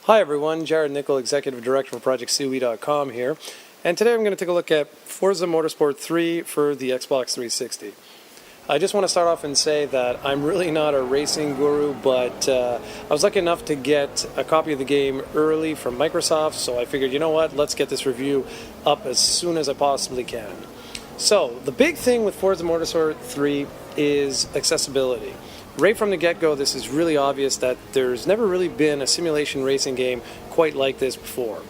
Hi everyone, Jared Nickel, Executive Director for ProjectCOE.com here, and today I'm going to take a look at Forza Motorsport 3 for the Xbox 360. I just want to start off and say that I'm really not a racing guru, but I was lucky enough to get a copy of the game early from Microsoft, so I figured, you know what, let's get this review up as soon as I possibly can. So, the big thing with Forza Motorsport 3 is accessibility. Right from the get-go, this is really obvious that there's never really been a simulation racing game quite like this before.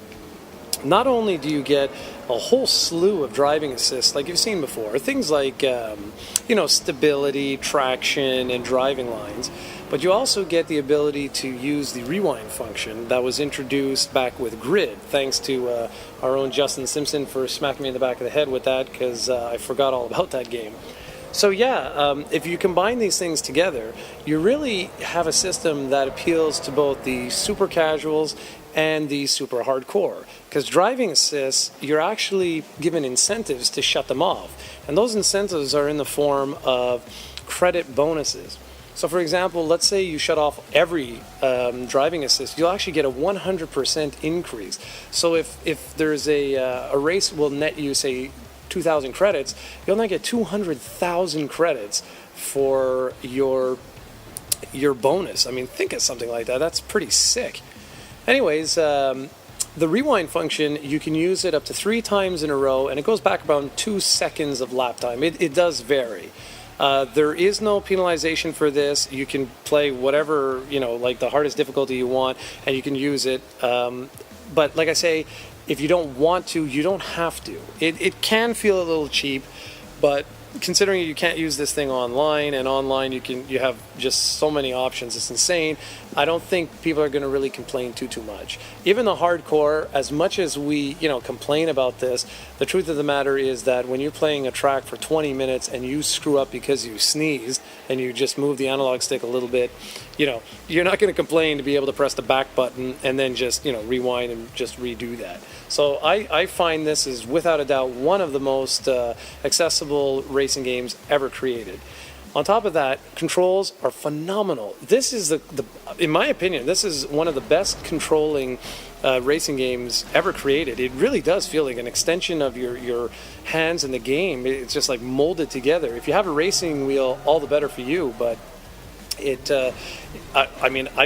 Not only do you get a whole slew of driving assists like you've seen before, things like stability, traction, and driving lines, but you also get the ability to use the rewind function that was introduced back with Grid, thanks to our own Justin Simpson for smacking me in the back of the head with that, because I forgot all about that game. So if you combine these things together, you really have a system that appeals to both the super casuals and the super hardcore. Because driving assists, you're actually given incentives to shut them off. And those incentives are in the form of credit bonuses. So for example, let's say you shut off every driving assist, you'll actually get a 100% increase. So if there's a race will net you, say, 2,000 credits, you'll now get 200,000 credits for your bonus. I mean, think of something like that. That's pretty sick. Anyways, the rewind function, you can use it up to 3 times in a row, and it goes back about 2 seconds of lap time. It does vary. There is no penalization for this. You can play whatever, like the hardest difficulty you want, and you can use it. But like I say, if you don't want to, you don't have to. It can feel a little cheap, but considering you can't use this thing online, and online you have just so many options, it's insane. I don't think people are going to really complain too much. Even the hardcore, as much as we complain about this, the truth of the matter is that when you're playing a track for 20 minutes and you screw up because you sneezed and you just move the analog stick a little bit, you're not going to complain to be able to press the back button and then just rewind and just redo that. So I find this is without a doubt one of the most accessible racing games ever created. On top of that, controls are phenomenal. This is in my opinion, this is one of the best controlling racing games ever created. It really does feel like an extension of your hands in the game. It's just like molded together. If you have a racing wheel, all the better for you, but I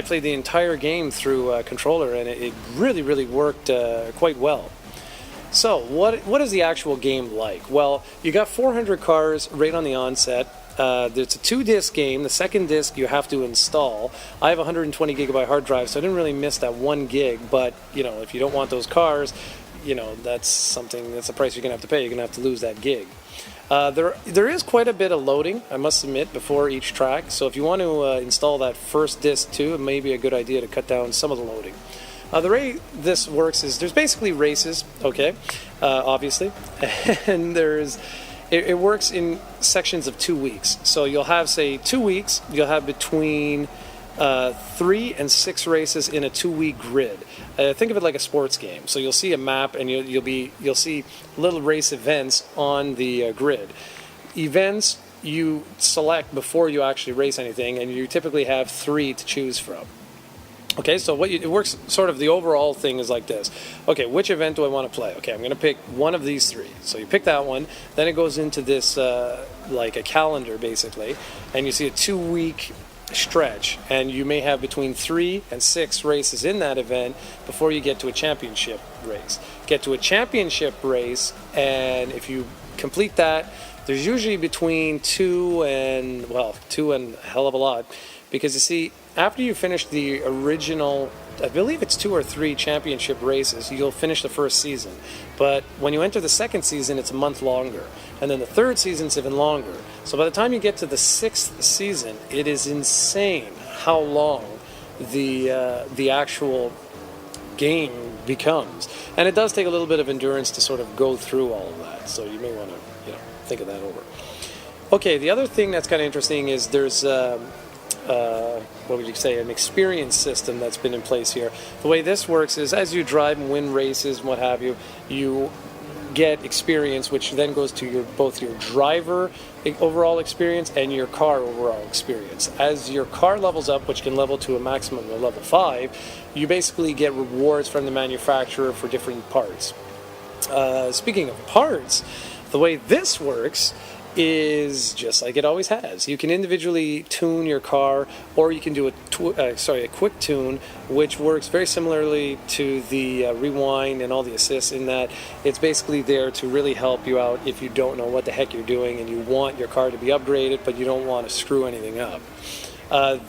played the entire game through a controller, and it really worked quite well. So, what is the actual game like? Well, you got 400 cars right on the onset. It's a 2-disc game. The second disc you have to install. I have a 120 gigabyte hard drive, so I didn't really miss that 1 gig. But if you don't want those cars, that's a price you're gonna have to pay. You're gonna have to lose that gig. There is quite a bit of loading, I must admit, before each track. So if you want to install that first disc too, it may be a good idea to cut down some of the loading. The way this works is there's basically races, okay, obviously, and it works in sections of 2 weeks. So you'll have, say, 2 weeks. You'll have between 3 and 6 races in a 2-week grid. Think of it like a sports game. So you'll see a map, and you'll see little race events on the grid. Events you select before you actually race anything, and you typically have 3 to choose from. Okay, so it works sort of, the overall thing is like this. Okay, which event do I want to play? Okay, I'm going to pick one of these 3. So you pick that one, then it goes into this like a calendar basically, and you see a 2-week stretch, and you may have between 3 and 6 races in that event before you get to a championship race. Get to a championship race, and if you complete that, there's usually between 2 and a hell of a lot, because you see, after you finish the original, I believe it's 2 or 3 championship races, you'll finish the first season. But when you enter the second season, it's a month longer. And then the third season's even longer. So by the time you get to the 6th season, it is insane how long the actual game becomes. And it does take a little bit of endurance to sort of go through all of that. So you may want to think of that over. Okay, the other thing that's kind of interesting is there's an experience system that's been in place here. The way this works is, as you drive and win races and what have you, get experience, which then goes to both your driver overall experience and your car overall experience. As your car levels up, which can level to a maximum of level 5, you basically get rewards from the manufacturer for different parts. Speaking of parts, the way this works is just like it always has. You can individually tune your car, or you can do a quick tune, which works very similarly to the rewind and all the assists, in that it's basically there to really help you out if you don't know what the heck you're doing and you want your car to be upgraded but you don't want to screw anything up.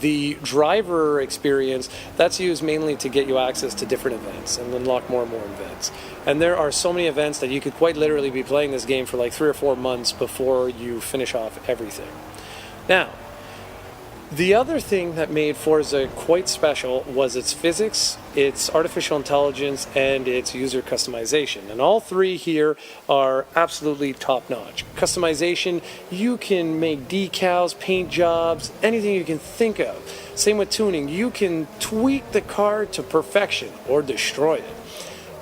The driver experience, that's used mainly to get you access to different events and unlock more and more events. And there are so many events that you could quite literally be playing this game for like 3 or 4 months before you finish off everything. Now, the other thing that made Forza quite special was its physics, its artificial intelligence, and its user customization. And all three here are absolutely top-notch. Customization, you can make decals, paint jobs, anything you can think of. Same with tuning, you can tweak the car to perfection or destroy it.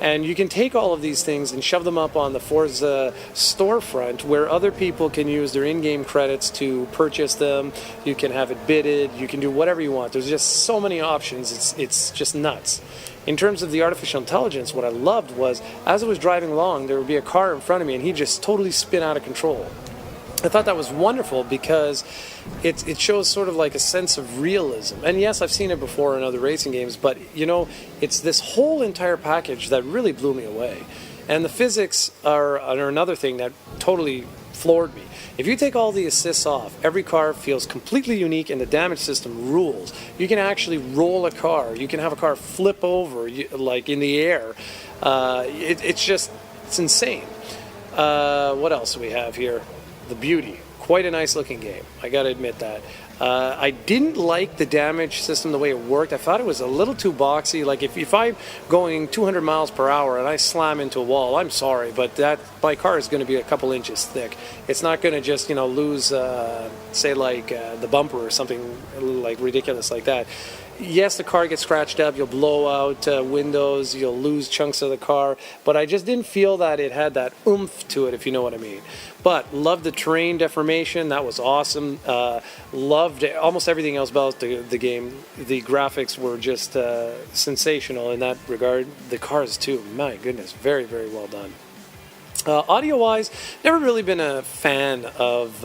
And you can take all of these things and shove them up on the Forza storefront, where other people can use their in-game credits to purchase them. You can have it bidded. You can do whatever you want. There's just so many options. It's just nuts. In terms of the artificial intelligence, what I loved was, as I was driving along, there would be a car in front of me, and he'd just totally spin out of control. I thought that was wonderful because it shows sort of like a sense of realism. And yes, I've seen it before in other racing games, but you know, it's this whole entire package that really blew me away. And the physics are another thing that totally floored me. If you take all the assists off, every car feels completely unique, and the damage system rules. You can actually roll a car. You can have a car flip over, like in the air. It's insane. What else do we have here? The Beauty. Quite a nice looking game, I gotta admit that. I didn't like the damage system, the way it worked. I thought it was a little too boxy. Like if I'm going 200 miles per hour and I slam into a wall, I'm sorry, but my car is going to be a couple inches thick. It's not going to just lose, say like the bumper or something like ridiculous like that. Yes, the car gets scratched up, you'll blow out windows, you'll lose chunks of the car, but I just didn't feel that it had that oomph to it, if you know what I mean. But loved the terrain deformation, that was awesome. Loved almost everything else about the game. The graphics were just sensational in that regard. The cars too, my goodness, very, very well done. Audio-wise, never really been a fan of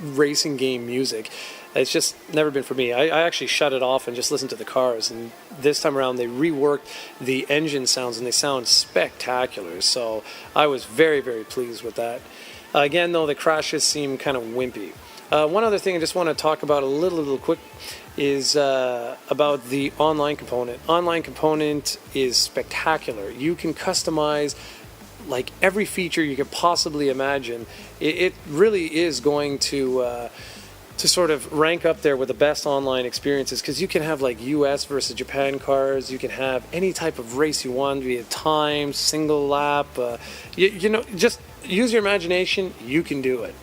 racing game music. It's just never been for me. I actually shut it off and just listened to the cars. And this time around, they reworked the engine sounds, and they sound spectacular. So I was very, very pleased with that. Again, though, the crashes seem kind of wimpy. One other thing I just want to talk about a little quick is about the online component. Online component is spectacular. You can customize like every feature you could possibly imagine. It really is going to sort of rank up there with the best online experiences, because you can have like US versus Japan cars, you can have any type of race you want, be it time, single lap, just use your imagination, you can do it.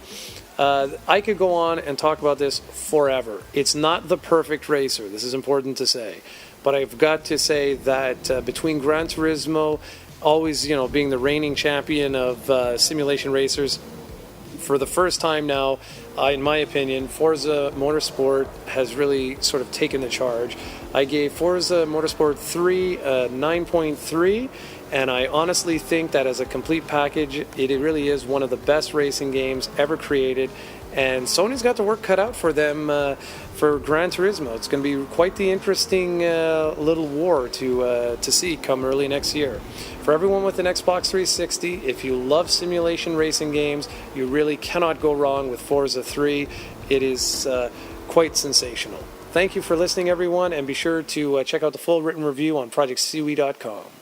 I could go on and talk about this forever. It's not the perfect racer, this is important to say, but I've got to say that between Gran Turismo, always being the reigning champion of simulation racers, for the first time now, in my opinion, Forza Motorsport has really sort of taken the charge. I gave Forza Motorsport 3 a 9.3, and I honestly think that as a complete package, it really is one of the best racing games ever created. And Sony's got the work cut out for them for Gran Turismo. It's going to be quite the interesting little war to see come early next year. For everyone with an Xbox 360, if you love simulation racing games, you really cannot go wrong with Forza 3. It is quite sensational. Thank you for listening, everyone, and be sure to check out the full written review on ProjectSeaweed.com.